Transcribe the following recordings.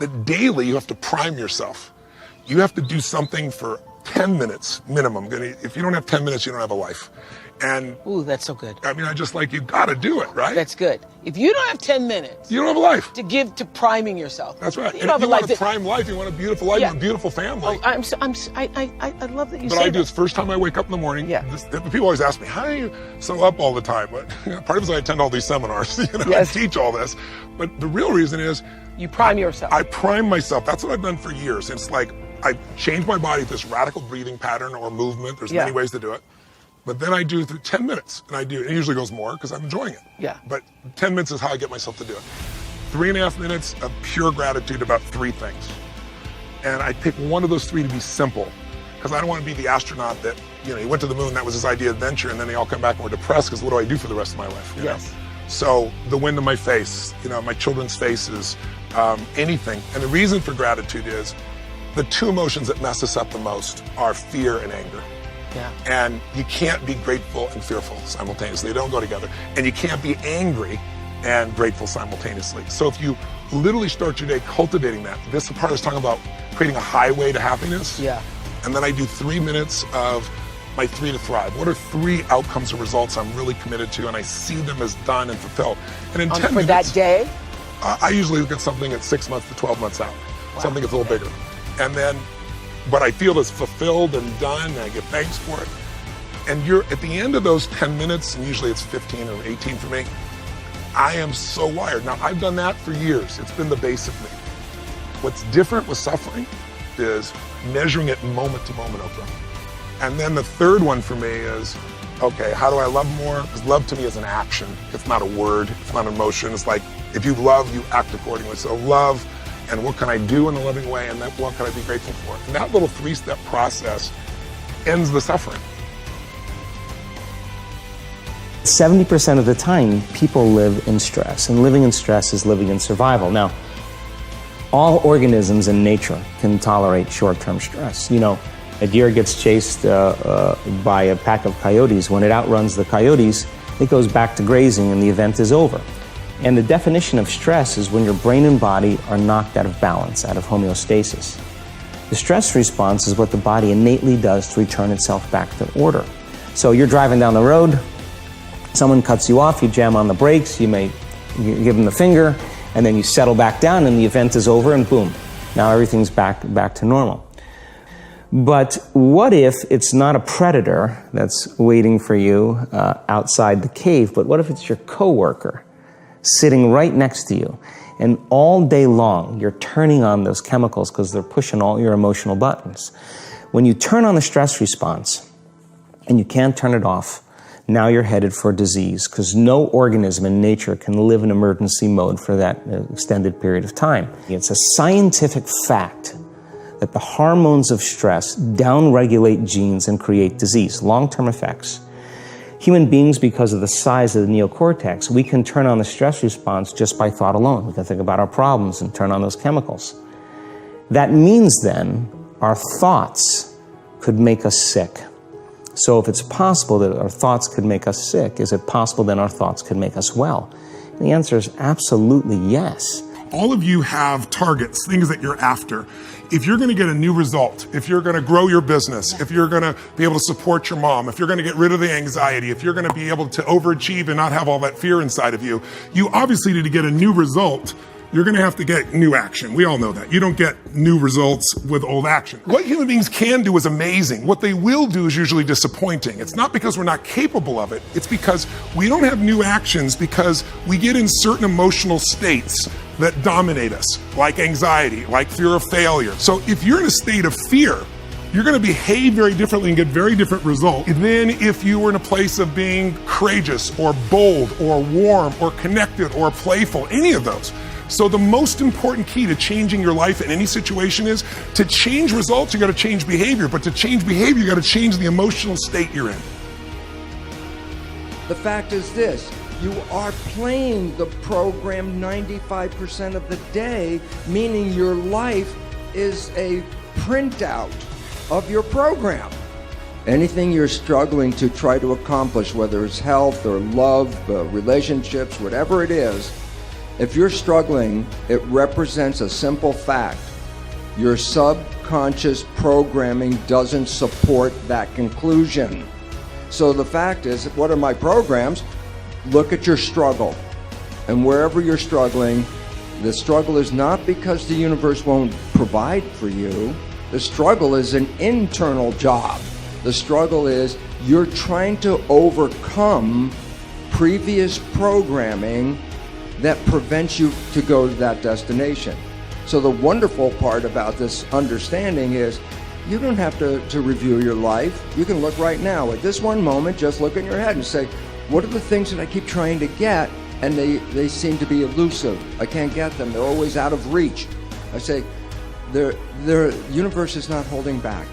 that daily you have to prime yourself. You have to do something for 10 minutes minimum. If you don't have 10 minutes, you don't have a life. And ooh, that's so good. I mean, you gotta do it, right? That's good. If you don't have 10 minutes, you don't have a life to give to priming yourself. That's right. You and don't if have you a want a prime life, you want a beautiful life, you want a beautiful family. Oh, I love that you say that. But I do this first time I wake up in the morning. Yeah. People always ask me, how are you so up all the time? But part of it is I attend all these seminars, Yes. I teach all this. But the real reason is you prime yourself. I prime myself. That's what I've done for years. It's like I change my body with this radical breathing pattern or movement. There's many ways to do it. But then I do through 10 minutes, and it usually goes more because I'm enjoying it. Yeah. But 10 minutes is how I get myself to do it. 3.5 minutes of pure gratitude about 3 things. And I pick one of those 3 to be simple, because I don't want to be the astronaut that, he went to the moon, that was his idea of adventure, and then they all come back and we're depressed because what do I do for the rest of my life? Yes. So the wind in my face, my children's faces, anything. And the reason for gratitude is the 2 emotions that mess us up the most are fear and anger. Yeah. And you can't be grateful and fearful simultaneously. They don't go together. And you can't be angry and grateful simultaneously. So if you literally start your day cultivating that, this part I was talking about creating a highway to happiness. Yeah. And then I do 3 minutes of my 3 to thrive. What are 3 outcomes or results I'm really committed to, and I see them as done and fulfilled. And in 10 for minutes, that day? I usually look at something at 6 months to 12 months out. Wow. Something that's a little bigger. And then what I feel is fulfilled and done, and I get thanks for it. And at the end of those 10 minutes, and usually it's 15 or 18 for me, I am so wired. Now, I've done that for years. It's been the base of me. What's different with suffering is measuring it moment to moment, Oprah. And then the third one for me is, okay, how do I love more? Because love to me is an action. It's not a word. It's not an emotion. It's like, if you love, you act accordingly. So love, and what can I do in a loving way, and then what can I be grateful for? And that little 3-step process ends the suffering. 70% of the time, people live in stress, and living in stress is living in survival. Now, all organisms in nature can tolerate short-term stress. A deer gets chased by a pack of coyotes. When it outruns the coyotes, it goes back to grazing and the event is over. And the definition of stress is when your brain and body are knocked out of balance, out of homeostasis. The stress response is what the body innately does to return itself back to order. So you're driving down the road, someone cuts you off, you jam on the brakes, you give them the finger, and then you settle back down and the event is over and boom, now everything's back to normal. But what if it's not a predator that's waiting for you outside the cave, but what if it's your coworker sitting right next to you, and all day long you're turning on those chemicals because they're pushing all your emotional buttons. When you turn on the stress response and you can't turn it off, now you're headed for disease, because no organism in nature can live in emergency mode for that extended period of time. It's a scientific fact that the hormones of stress downregulate genes and create disease, long-term effects. Human beings, because of the size of the neocortex, we can turn on the stress response just by thought alone. We can think about our problems and turn on those chemicals. That means then our thoughts could make us sick. So if it's possible that our thoughts could make us sick, is it possible then our thoughts could make us well? And the answer is absolutely yes. All of you have targets, things that you're after. If you're going to get a new result, if you're going to grow your business, if you're going to be able to support your mom, if you're going to get rid of the anxiety, if you're going to be able to overachieve and not have all that fear inside of you, you obviously need to get a new result. You're going to have to get new action. We all know that. You don't get new results with old action. What human beings can do is amazing. What they will do is usually disappointing. It's not because we're not capable of it. It's because we don't have new actions because we get in certain emotional states that dominate us, like anxiety, like fear of failure. So if you're in a state of fear, you're going to behave very differently and get very different results than if you were in a place of being courageous or bold or warm or connected or playful, any of those. So the most important key to changing your life in any situation is to change results, you got to change behavior. But to change behavior, you got to change the emotional state you're in. The fact is this, you are playing the program 95% of the day, meaning your life is a printout of your program. Anything you're struggling to try to accomplish, whether it's health or love, relationships, whatever it is, If you're struggling, it represents a simple fact. Your subconscious programming doesn't support that conclusion. So the fact is, what are my programs? Look at your struggle. And wherever you're struggling, the struggle is not because the universe won't provide for you. The struggle is an internal job. The struggle is you're trying to overcome previous programming that prevents you to go to that destination. So the wonderful part about this understanding is you don't have to review your life. You can look right now. At this one moment, just look in your head and say, what are the things that I keep trying to get and they seem to be elusive? I can't get them. They're always out of reach. I say, the universe is not holding back.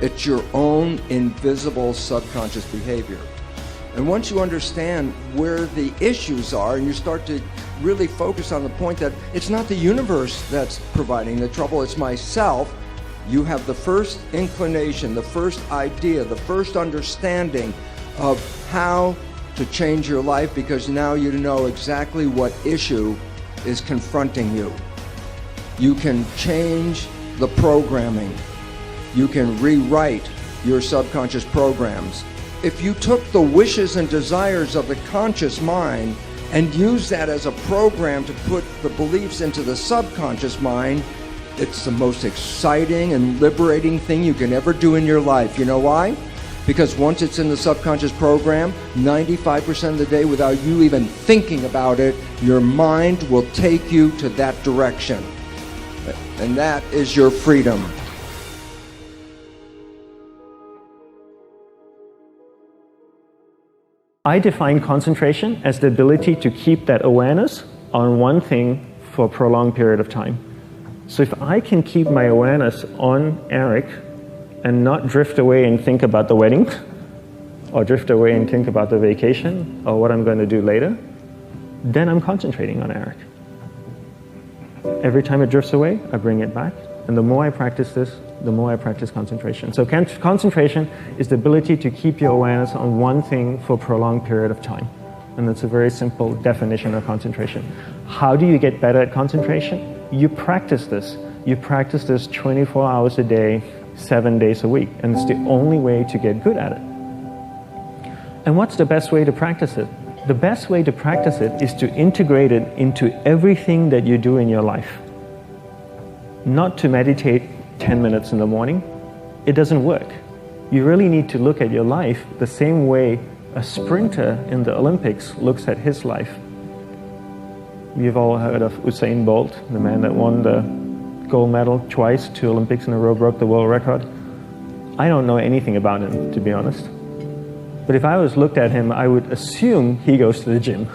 It's your own invisible subconscious behavior. And once you understand where the issues are and you start to really focus on the point that it's not the universe that's providing the trouble, it's myself, you have the first inclination, the first idea, the first understanding of how to change your life, because now you know exactly what issue is confronting you. You can change the programming. You can rewrite your subconscious programs. If you took the wishes and desires of the conscious mind and used that as a program to put the beliefs into the subconscious mind, it's the most exciting and liberating thing you can ever do in your life. You know why? Because once it's in the subconscious program, 95% of the day, without you even thinking about it, your mind will take you to that direction. And that is your freedom. I define concentration as the ability to keep that awareness on one thing for a prolonged period of time. So if I can keep my awareness on Eric and not drift away and think about the wedding, or drift away and think about the vacation, or what I'm going to do later, then I'm concentrating on Eric. Every time it drifts away, I bring it back. And the more I practice this, the more I practice concentration. So concentration is the ability to keep your awareness on one thing for a prolonged period of time. And that's a very simple definition of concentration. How do you get better at concentration? You practice this. You practice this 24 hours a day, 7 days a week. And it's the only way to get good at it. And what's the best way to practice it? The best way to practice it is to integrate it into everything that you do in your life. Not to meditate 10 minutes in the morning. It doesn't work. You really need to look at your life the same way a sprinter in the Olympics looks at his life. You've all heard of Usain Bolt, the man that won the gold medal twice, 2 Olympics in a row, broke the world record. I don't know anything about him, to be honest. But if I was looked at him, I would assume he goes to the gym,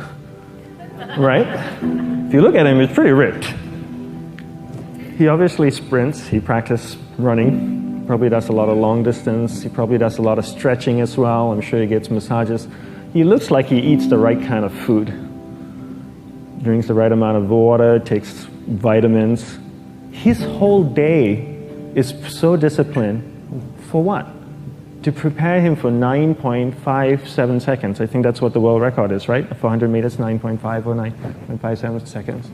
right? If you look at him, he's pretty ripped. He obviously sprints, he practices running, probably does a lot of long distance, he probably does a lot of stretching as well, I'm sure he gets massages. He looks like he eats the right kind of food, drinks the right amount of water, takes vitamins. His whole day is so disciplined. For what? To prepare him for 9.57 seconds. I think that's what the world record is, right? For 100 meters, 9.5 or 9.57 seconds.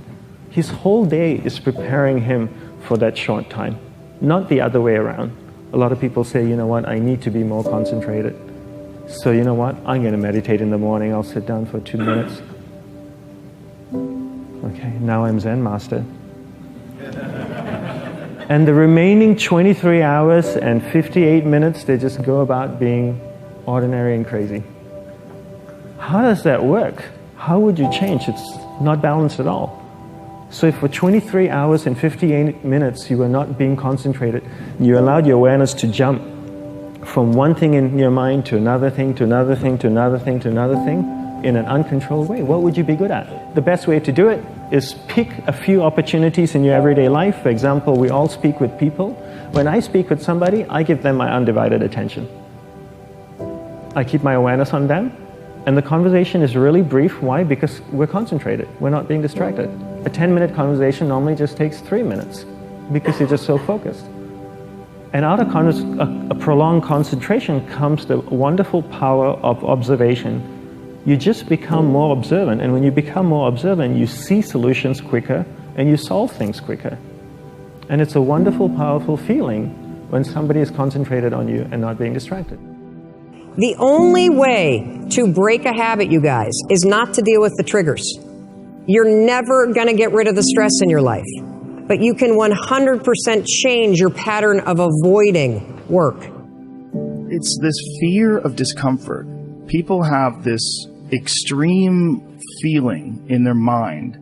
His whole day is preparing him for that short time, not the other way around. A lot of people say, you know what, I need to be more concentrated. So you know what, I'm going to meditate in the morning. I'll sit down for 2 minutes. Okay, now I'm Zen master. And the remaining 23 hours and 58 minutes, they just go about being ordinary and crazy. How does that work? How would you change? It's not balanced at all. So if for 23 hours and 58 minutes you were not being concentrated, you allowed your awareness to jump from one thing in your mind to another thing, to another thing, to another thing, to another thing, in an uncontrolled way, what would you be good at? The best way to do it is pick a few opportunities in your everyday life. For example, we all speak with people. When I speak with somebody, I give them my undivided attention. I keep my awareness on them, and the conversation is really brief. Why? Because we're concentrated. We're not being distracted. A 10-minute conversation normally just takes 3 minutes because you're just so focused. And out of a prolonged concentration comes the wonderful power of observation. You just become more observant, and when you become more observant, you see solutions quicker and you solve things quicker. And it's a wonderful, powerful feeling when somebody is concentrated on you and not being distracted. The only way to break a habit, you guys, is not to deal with the triggers. You're never going to get rid of the stress in your life, but you can 100% change your pattern of avoiding work. It's this fear of discomfort. People have this extreme feeling in their mind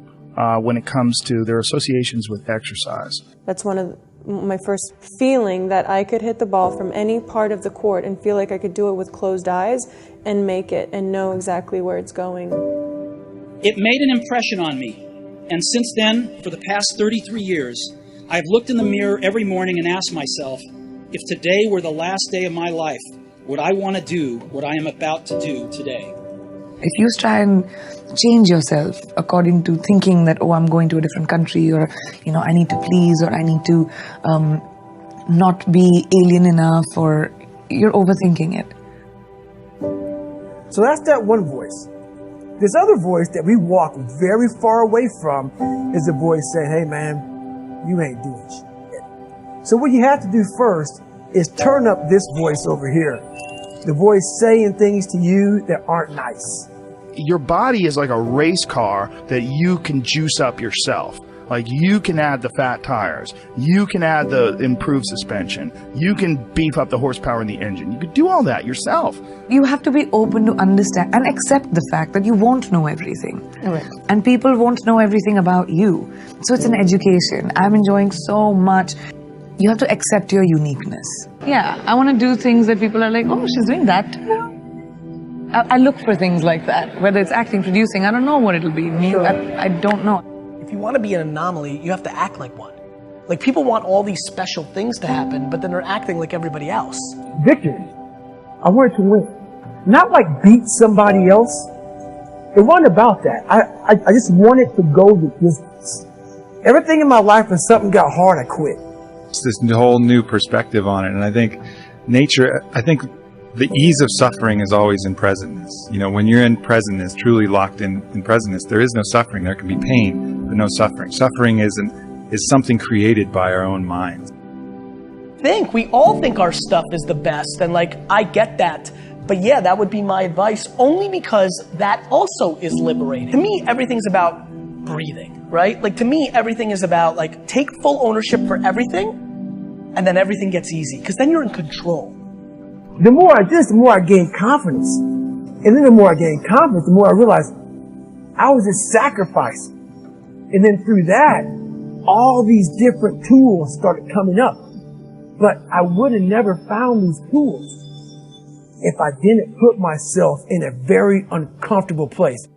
when it comes to their associations with exercise. That's one of my first feeling, that I could hit the ball from any part of the court and feel like I could do it with closed eyes and make it and know exactly where it's going. It made an impression on me, and since then, for the past 33 years, I've looked in the mirror every morning and asked myself, if today were the last day of my life, would I want to do what I am about to do today? If you try and change yourself according to thinking that, oh, I'm going to a different country, or, I need to please, or I need to not be alien enough, or you're overthinking it. So that's that one voice. This other voice that we walk very far away from is the voice saying, hey man, you ain't doing shit. So what you have to do first is turn up this voice over here. The voice saying things to you that aren't nice. Your body is like a race car that you can juice up yourself. Like, you can add the fat tires, you can add the improved suspension, you can beef up the horsepower in the engine. You could do all that yourself. You have to be open to understand and accept the fact that you won't know everything. Right. And people won't know everything about you. So it's an education. I'm enjoying so much. You have to accept your uniqueness. Yeah, I want to do things that people are like, oh, she's doing that too. I look for things like that, whether it's acting, producing, I don't know what it'll be. Sure. I don't know. If you want to be an anomaly, you have to act like one. Like, people want all these special things to happen, but then they're acting like everybody else. Victory. I wanted to win. Not like beat somebody else. It wasn't about that. I just wanted to go the distance. Everything in my life, when something got hard, I quit. It's this whole new perspective on it. And I think the ease of suffering is always in presentness. When you're in presentness, truly locked in presentness, there is no suffering. There can be pain, but no suffering. Suffering is something created by our own minds. We all think our stuff is the best, and I get that. But yeah, that would be my advice, only because that also is liberating. To me, everything's about breathing, right? To me, everything is about take full ownership for everything, and then everything gets easy, because then you're in control. The more I did this, the more I gained confidence. And then the more I gained confidence, the more I realized I was just sacrificing. And then through that, all these different tools started coming up. But I would have never found these tools if I didn't put myself in a very uncomfortable place.